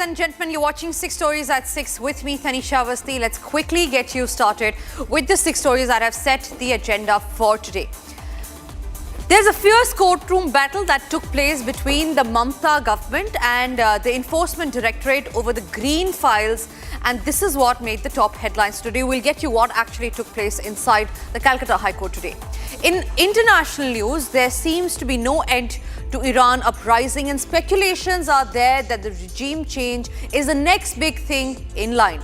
and gentlemen, you're watching 6 Stories at 6 with me, Tanisha Avasthi. Let's quickly get you started with the 6 stories that have set the agenda for today. There's a fierce courtroom battle that took place between the Mamata government and the Enforcement Directorate over the green files, and this is what made the top headlines today. We'll get you what actually took place inside the Calcutta High Court today. In international news, there seems to be no end to Iran uprising, and speculations are there that the regime change is the next big thing in line.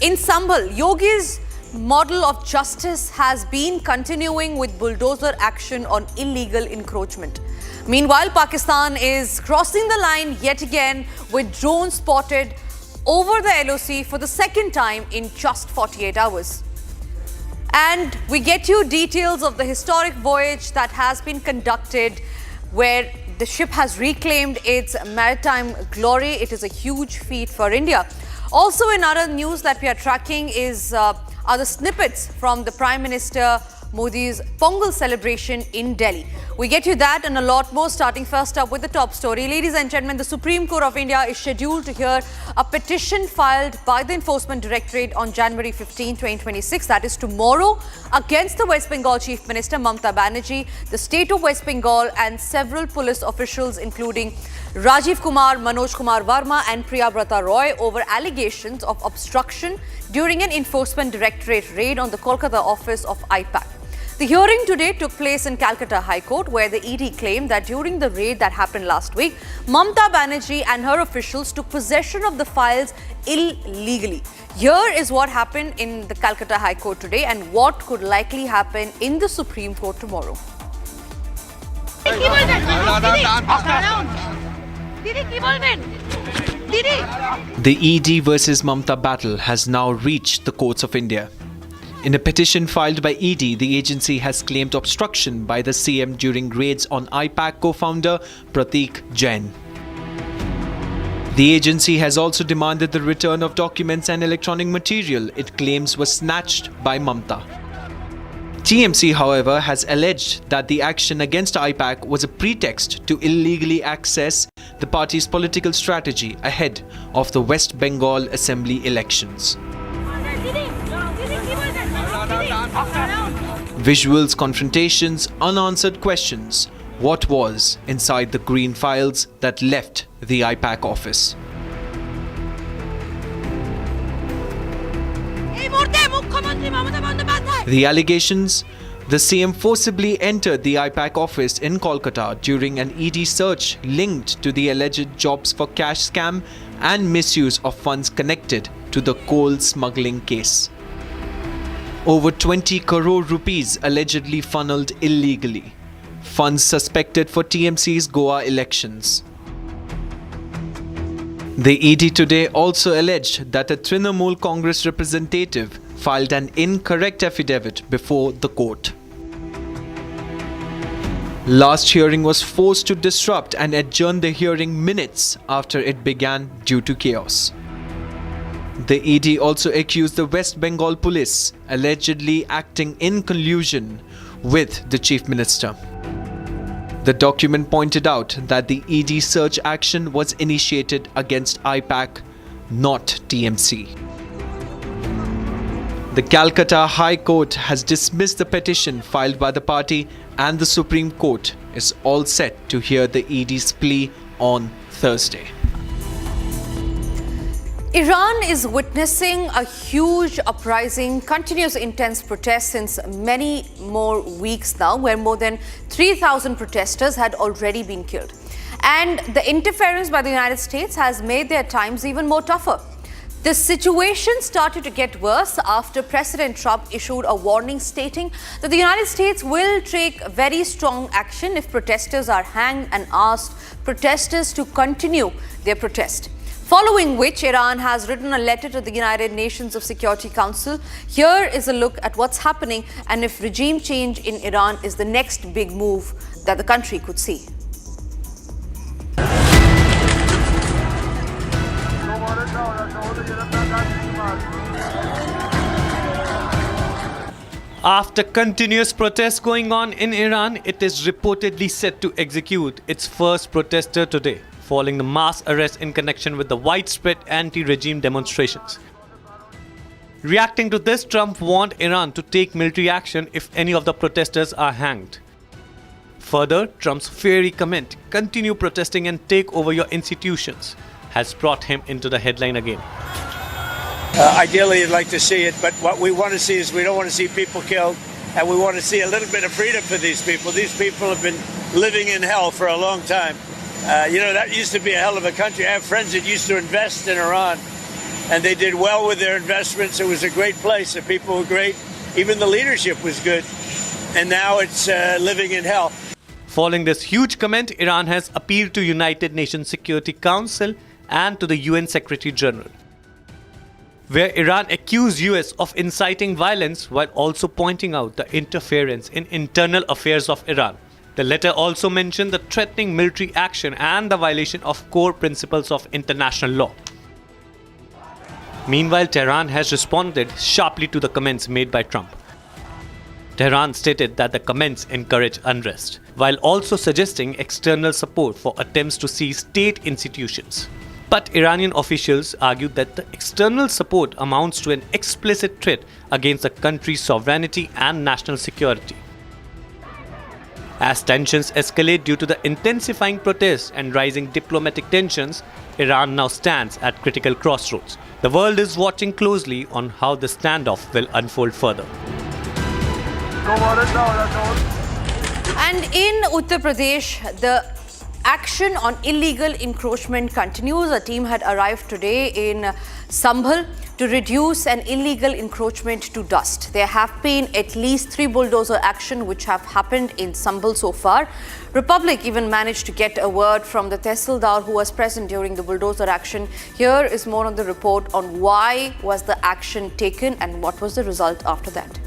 In Sambhal, Yogi's model of justice has been continuing with bulldozer action on illegal encroachment. Meanwhile, Pakistan is crossing the line yet again with drones spotted over the LOC for the second time in just 48 hours. And we get you details of the historic voyage that has been conducted, where the ship has reclaimed its maritime glory. It is a huge feat for India. Also, in other news that we are tracking are the snippets from the Prime Minister Modi's Pongal celebration in Delhi. We get you that and a lot more, starting first up with the top story. Ladies and gentlemen, the Supreme Court of India is scheduled to hear a petition filed by the Enforcement Directorate on January 15, 2026, that is tomorrow, against the West Bengal Chief Minister Mamata Banerjee, the state of West Bengal, and several police officials including Rajiv Kumar, Manoj Kumar Verma and Priyabrata Roy over allegations of obstruction during an Enforcement Directorate raid on the Kolkata office of IPAC. The hearing today took place in Calcutta High Court, where the ED claimed that during the raid that happened last week, Mamata Banerjee and her officials took possession of the files illegally. Here is what happened in the Calcutta High Court today and what could likely happen in the Supreme Court tomorrow. The ED versus Mamata battle has now reached the courts of India. In a petition filed by ED, the agency has claimed obstruction by the CM during raids on IPAC co-founder Pratik Jain. The agency has also demanded the return of documents and electronic material it claims was snatched by Mamata. TMC, however, has alleged that the action against IPAC was a pretext to illegally access the party's political strategy ahead of the West Bengal Assembly elections. Visuals, confrontations, unanswered questions. What was inside the green files that left the IPAC office? The allegations: the CM forcibly entered the IPAC office in Kolkata during an ED search linked to the alleged jobs for cash scam and misuse of funds connected to the coal smuggling case. Over 20 crore rupees allegedly funneled illegally. Funds suspected for TMC's Goa elections. The ED today also alleged that a Trinamool Congress representative filed an incorrect affidavit before the court. Last hearing was forced to disrupt and adjourn the hearing minutes after it began due to chaos. The ED also accused the West Bengal police allegedly acting in collusion with the Chief Minister. The document pointed out that the ED search action was initiated against IPAC, not TMC. The Calcutta High Court has dismissed the petition filed by the party, and the Supreme Court is all set to hear the ED's plea on Thursday. Iran is witnessing a huge uprising, continuous intense protests since many more weeks now, where more than 3,000 protesters had already been killed. And the interference by the United States has made their times even more tougher. The situation started to get worse after President Trump issued a warning stating that the United States will take very strong action if protesters are hanged, and asked protesters to continue their protest. Following which, Iran has written a letter to the United Nations Security Council. Here is a look at what's happening and if regime change in Iran is the next big move that the country could see. After continuous protests going on in Iran, it is reportedly set to execute its first protester today. following the mass arrests in connection with the widespread anti-regime demonstrations. Reacting to this, Trump warned Iran to take military action if any of the protesters are hanged. Further, Trump's fiery comment, "Continue protesting and take over your institutions," has brought him into the headline again. Ideally, you'd like to see it, but what we want to see is we don't want to see people killed, and we want to see a little bit of freedom for these people. These people have been living in hell for a long time. That used to be a hell of a country. I have friends that used to invest in Iran, and they did well with their investments. It was a great place. The people were great. Even the leadership was good. And now it's living in hell. Following this huge comment, Iran has appealed to United Nations Security Council and to the UN Secretary General, where Iran accused US of inciting violence while also pointing out the interference in internal affairs of Iran. The letter also mentioned the threatening military action and the violation of core principles of international law. Meanwhile, Tehran has responded sharply to the comments made by Trump. Tehran stated that the comments encourage unrest, while also suggesting external support for attempts to seize state institutions. But Iranian officials argued that the external support amounts to an explicit threat against the country's sovereignty and national security. As tensions escalate due to the intensifying protests and rising diplomatic tensions, Iran now stands at critical crossroads. The world is watching closely on how the standoff will unfold further. And in Uttar Pradesh, the action on illegal encroachment continues. A team had arrived today in Sambhal to reduce an illegal encroachment to dust. There have been at least 3 bulldozer action which have happened in Sambhal so far. Republic even managed to get a word from the Tehsildar who was present during the bulldozer action. Here is more on the report on why was the action taken and what was the result after that.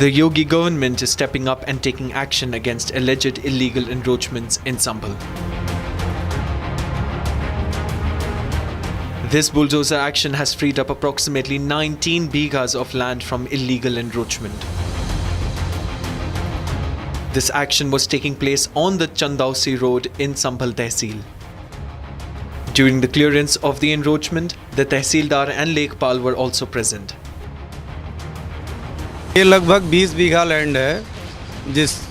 The Yogi government is stepping up and taking action against alleged illegal encroachments in Sambhal. This bulldozer action has freed up approximately 19 bighas of land from illegal encroachment. This action was taking place on the Chandausi road in Sambhal Tehsil. During the clearance of the encroachment, the Tehsildar and Lekpal were also present. ये लगभग 20 बीघा land है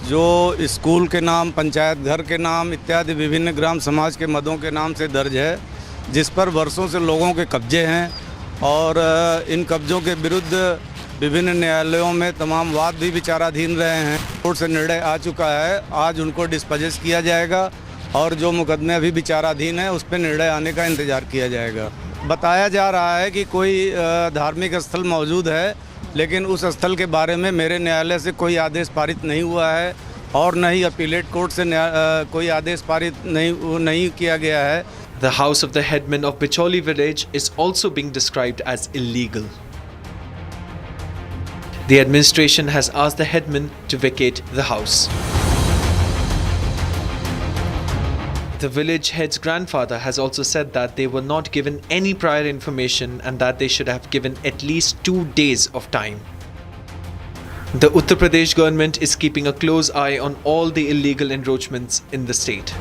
जो school के नाम, पंचायत घर के नाम इत्यादि विभिन्न ग्राम समाज के मदों के नाम से दर्ज है, जिस पर वर्षों से लोगों के कब्जे हैं और इन कब्जों के विरुद्ध विभिन्न न्यायालयों में तमाम वाद भी विचाराधीन रहे हैं। कोर्ट से निर्णय आ चुका है, आज उनको डिस्पोजेस किया जाएगा और जो मुकदमे अभी विचाराधीन है उस पर निर्णय आने का इंतज़ार किया जाएगा। बताया जा रहा है कि कोई धार्मिक स्थल मौजूद है, लेकिन उस स्थल के बारे में मेरे न्यायालय से कोई आदेश पारित नहीं हुआ है और न ही अपीलेट कोर्ट से कोई आदेश पारित नहीं किया गया है। The house of the headman of Bicholi village is also being described as illegal. The administration has asked the headman to vacate the house. The village head's grandfather has also said that they were not given any prior information and that they should have given at least 2 days of time. The Uttar Pradesh government is keeping a close eye on all the illegal encroachments in the state.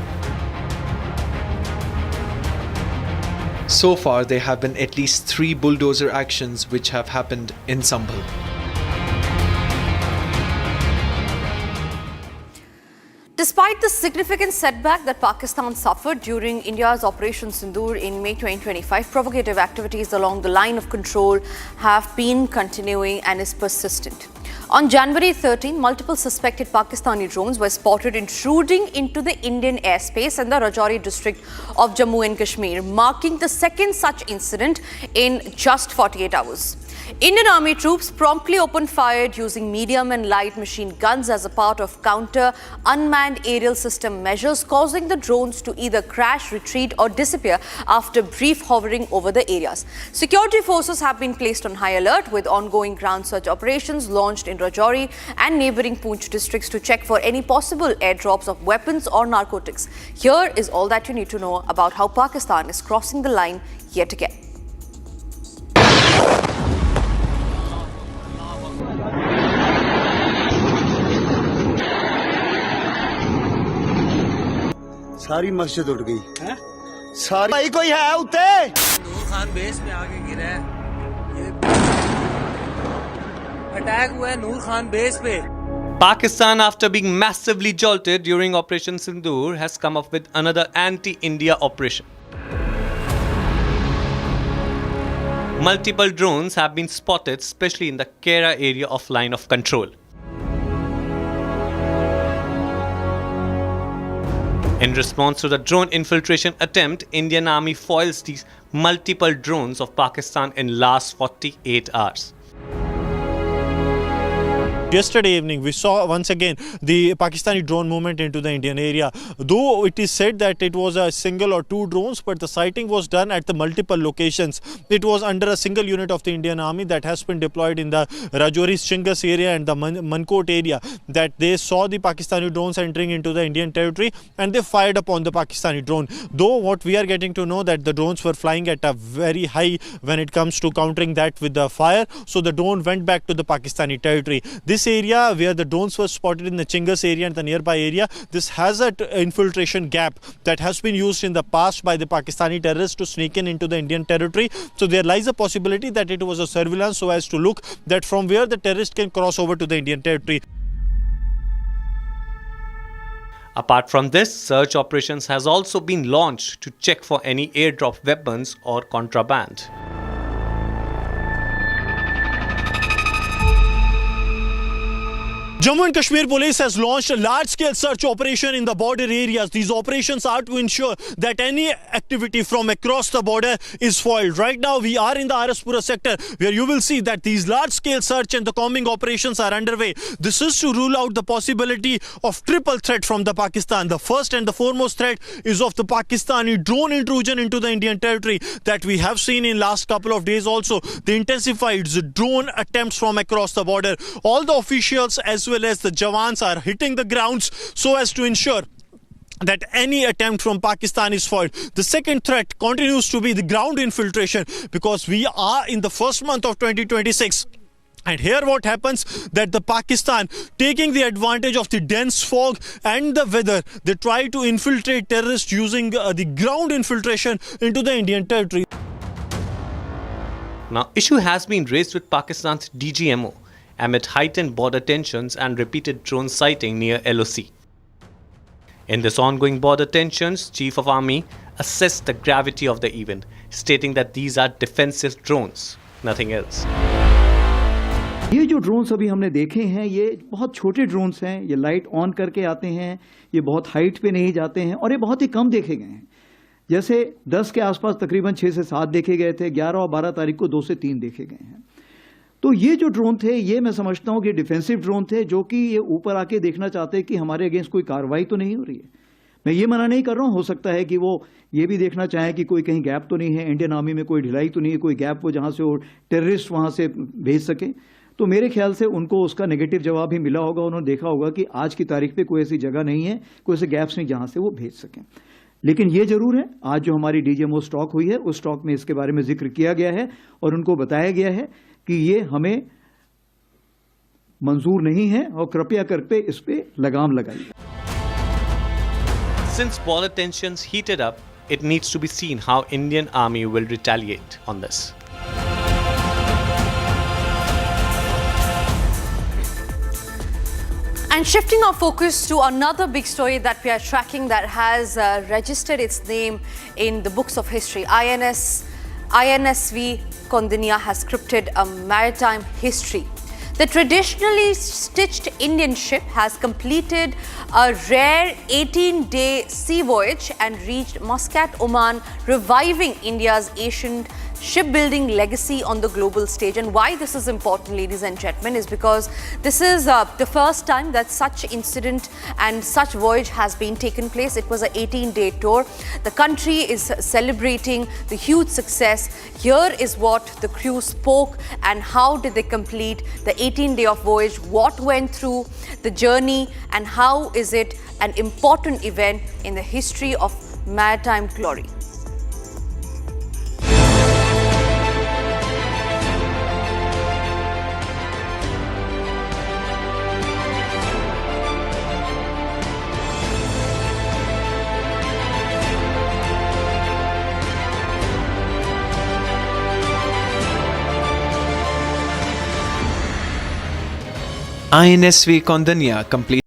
So far, there have been at least 3 bulldozer actions which have happened in Sambhal. Despite the significant setback that Pakistan suffered during India's Operation Sindoor in May 2025, provocative activities along the line of control have been continuing and is persistent. On January 13, multiple suspected Pakistani drones were spotted intruding into the Indian airspace in the Rajouri district of Jammu and Kashmir, marking the second such incident in just 48 hours. Indian Army troops promptly opened fire using medium and light machine guns as a part of counter unmanned aerial system measures, causing the drones to either crash, retreat or disappear after brief hovering over the areas. Security forces have been placed on high alert with ongoing ground search operations launched in Rajouri and neighbouring Poonch districts to check for any possible airdrops of weapons or narcotics. Here is all that you need to know about how Pakistan is crossing the line yet again. सारी मस्जिद उड़ गई सारी भाई कोई है उत्ते नूर Khan base पे आगे गिरा है ये अटैक हुआ है नूर खान बेस पे Pakistan, after being massively jolted during Operation Sindoor, has come up with another anti-India operation. Multiple drones have been spotted, especially in the Kera area of line of control. In response to the drone infiltration attempt, Indian Army foils these multiple drones of Pakistan in last 48 hours. Yesterday evening, we saw once again the Pakistani drone movement into the Indian area. Though it is said that it was a single or two drones, but the sighting was done at the multiple locations. It was under a single unit of the Indian Army that has been deployed in the Rajouri's Chingas area and the Mankot area, that they saw the Pakistani drones entering into the Indian territory and they fired upon the Pakistani drone. Though what we are getting to know that the drones were flying at a very high when it comes to countering that with the fire, so the drone went back to the Pakistani territory. This area where the drones were spotted in the Chingas area and the nearby area, this has an infiltration gap that has been used in the past by the Pakistani terrorists to sneak in into the Indian territory. So there lies a possibility that it was a surveillance so as to look that from where the terrorist can cross over to the Indian territory. Apart from this, search operations has also been launched to check for any airdrop weapons or contraband. Jammu and Kashmir police has launched a large-scale search operation in the border areas. These operations are to ensure that any activity from across the border is foiled. Right now, we are in the Araspura sector where you will see that these large-scale search and the combing operations are underway. This is to rule out the possibility of triple threat from the Pakistan. The first and the foremost threat is of the Pakistani drone intrusion into the Indian territory that we have seen in last couple of days also. The intensified drone attempts from across the border. All the officials as well as the Jawans are hitting the grounds so as to ensure that any attempt from Pakistan is foiled. The second threat continues to be the ground infiltration because we are in the first month of 2026. And here what happens that the Pakistan, taking the advantage of the dense fog and the weather, they try to infiltrate terrorists using the ground infiltration into the Indian territory. Now, issue has been raised with Pakistan's DGMO amid heightened border tensions and repeated drone sighting near LOC. In this ongoing border tensions, Chief of Army assessed the gravity of the event, stating that these are defensive drones, nothing else. ये जो drones अभी हमने देखे हैं ये बहुत छोटे drones हैं, ये लाइट ऑन करके आते हैं, ये बहुत हाइट पे नहीं जाते हैं और ये बहुत ही कम देखे गए हैं. जैसे 10 के आसपास तकरीबन 6 से 7 देखे गए थे, 11 और 12 तारीख को 2 से 3 देखे गए हैं. तो ये जो ड्रोन थे ये मैं समझता हूँ कि डिफेंसिव ड्रोन थे जो कि ये ऊपर आके देखना चाहते हैं कि हमारे अगेंस्ट कोई कार्रवाई तो नहीं हो रही है. मैं ये मना नहीं कर रहा हूँ, हो सकता है कि वो ये भी देखना चाहें कि कोई कहीं गैप तो नहीं है, इंडियन आर्मी में कोई ढिलाई तो नहीं है, कोई गैप वो जहाँ से वो टेररिस्ट वहाँ से भेज सके. तो मेरे ख्याल से उनको उसका नेगेटिव जवाब ही मिला होगा. उन्होंने देखा होगा कि आज की तारीख पे कोई ऐसी जगह नहीं है, कोई ऐसे गैप्स नहीं जहाँ से वो भेज सकें. लेकिन ये जरूर है आज जो हमारी डीजीएमओ स्टॉक हुई है उस स्टॉक में इसके बारे में जिक्र किया गया है और उनको बताया गया है कि ये हमें मंजूर नहीं है और कृपया करके इस पे लगाम लगाइए. Since border tensions heated up, it needs to be seen how Indian Army will retaliate on this. And shifting our focus to another big story that we are tracking that has registered its name in the books of history. INSV Kondinya has scripted a maritime history. The traditionally stitched Indian ship has completed a rare 18-day sea voyage and reached Muscat, Oman, reviving India's ancient shipbuilding legacy on the global stage. And why this is important, ladies and gentlemen, is because this is the first time that such incident and such voyage has been taken place. It was an 18-day tour. The country is celebrating the huge success. Here is what the crew spoke and how did they complete the 18-day of voyage, what went through the journey and how is it an important event in the history of maritime glory. INSV Kondania completed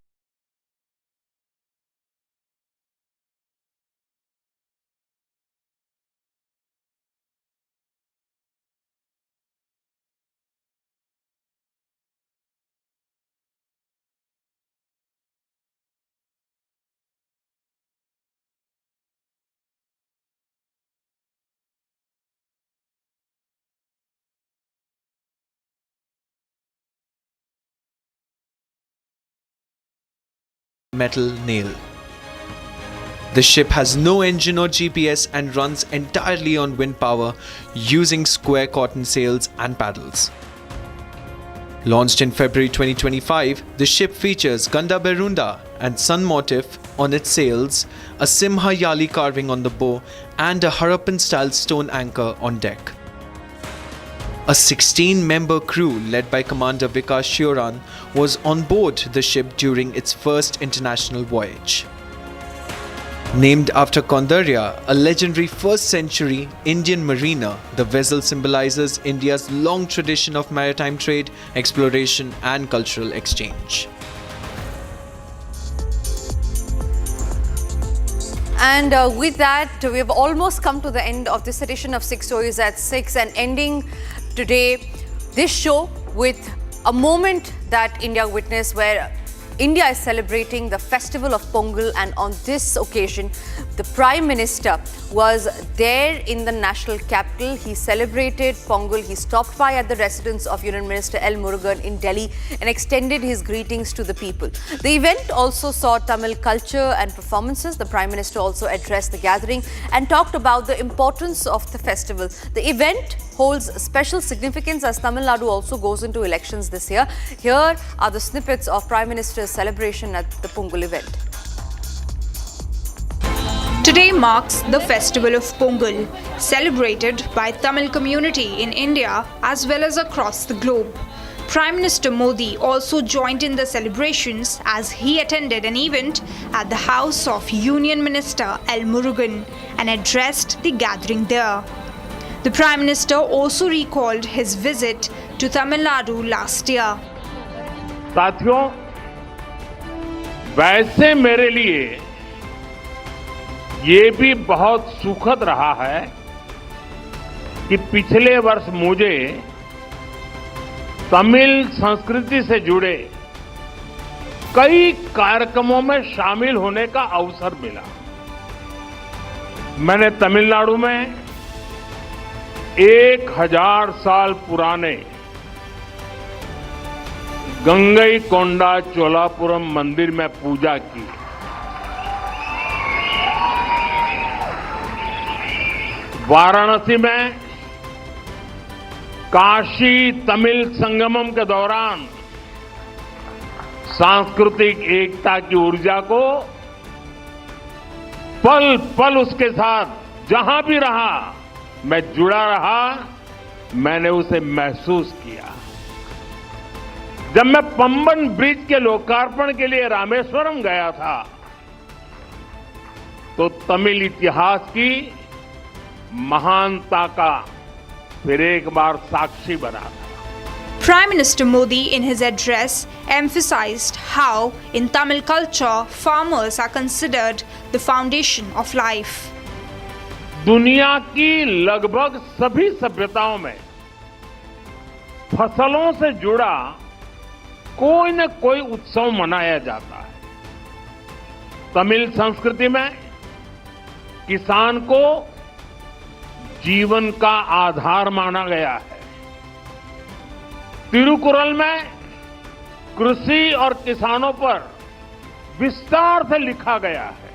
metal nail. The ship has no engine or GPS and runs entirely on wind power using square cotton sails and paddles. Launched in February 2025, the ship features Ganda Berunda and sun motif on its sails, a Simha Yali carving on the bow, and a Harappan-style stone anchor on deck. A 16-member crew led by Commander Vikas Shioran was on board the ship during its first international voyage. Named after Kondarya, a legendary 1st century Indian mariner, the vessel symbolizes India's long tradition of maritime trade, exploration and cultural exchange. And with that, we have almost come to the end of this edition of 6 Stories at 6 and ending today this show with a moment that India witnessed where India is celebrating the festival of Pongal, and on this occasion, the Prime Minister was there in the national capital. He celebrated Pongal. He stopped by at the residence of Union Minister L. Murugan in Delhi and extended his greetings to the people. The event also saw Tamil culture and performances. The Prime Minister also addressed the gathering and talked about the importance of the festival. The event holds special significance as Tamil Nadu also goes into elections this year. Here are the snippets of Prime Minister's celebration at the Pongal event. Today marks the festival of Pongal, celebrated by Tamil community in India as well as across the globe. Prime Minister Modi also joined in the celebrations as he attended an event at the house of Union Minister L. Murugan and addressed the gathering there. The Prime Minister also recalled his visit to Tamil Nadu last year. साथियों, वैसे मेरे लिए ये भी बहुत सुखद रहा है कि पिछले वर्ष मुझे तमिल संस्कृति से जुड़े कई कार्यक्रमों में शामिल होने का अवसर मिला। मैंने तमिलनाडु में 1000 साल पुराने गंगईकोंडा चोलापुरम मंदिर में पूजा की। वाराणसी में काशी तमिल संगमम के दौरान सांस्कृतिक एकता की ऊर्जा को पल पल उसके साथ जहां भी रहा मैं जुड़ा रहा, मैंने उसे महसूस किया। जब मैं पंबन ब्रिज के लोकार्पण के लिए रामेश्वरम गया था तो तमिल इतिहास की महानता का फिर एक बार साक्षी बना था। Prime Minister Modi in his address emphasized how in Tamil culture farmers are considered the foundation of life. दुनिया की लगभग सभी सभ्यताओं में फसलों से जुड़ा कोई न कोई उत्सव मनाया जाता है। तमिल संस्कृति में किसान को जीवन का आधार माना गया है। तिरुकुरल में कृषि और किसानों पर विस्तार से लिखा गया है।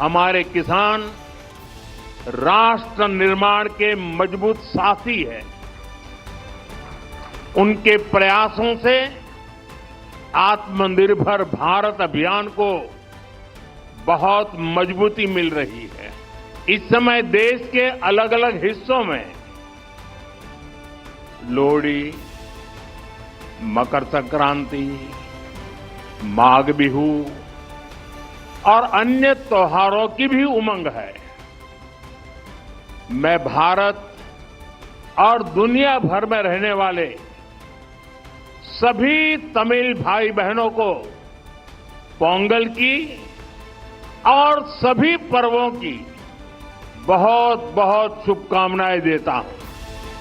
हमारे किसान राष्ट्र निर्माण के मजबूत साथी है। उनके प्रयासों से आत्मनिर्भर भारत अभियान को बहुत मजबूती मिल रही है। इस समय देश के अलग अलग हिस्सों में लोहड़ी, मकर संक्रांति, माघ बिहू और अन्य त्योहारों की भी उमंग है। मैं भारत और दुनिया भर में रहने वाले सभी तमिल भाई बहनों को पोंगल की और सभी पर्वों की बहुत बहुत शुभकामनाएं देता हूं।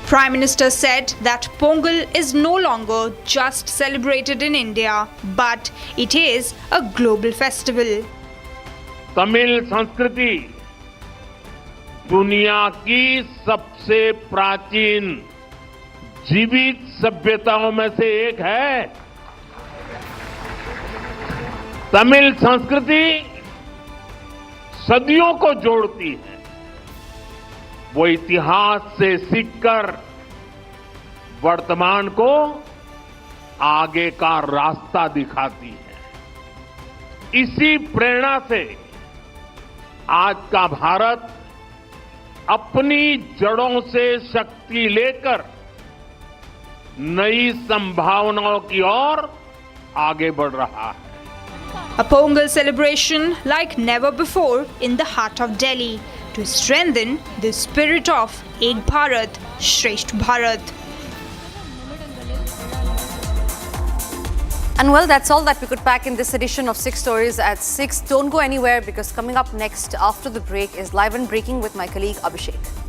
Prime Minister said that Pongal is no longer just celebrated in India, but it is a global festival. Tamil संस्कृति दुनिया की सबसे प्राचीन जीवित सभ्यताओं में से एक है। तमिल संस्कृति सदियों को जोड़ती है। वो इतिहास से सीखकर वर्तमान को आगे का रास्ता दिखाती है। इसी प्रेरणा से आज का भारत अपनी जड़ों से शक्ति लेकर नई संभावनाओं की ओर आगे बढ़ रहा है। A Pongal celebration like never before in the heart of Delhi to strengthen the spirit of Ek Bharat, Shresth Bharat. And well, that's all that we could pack in this edition of 6 Stories at 6. Don't go anywhere, because coming up next after the break is Live and Breaking with my colleague Abhishek.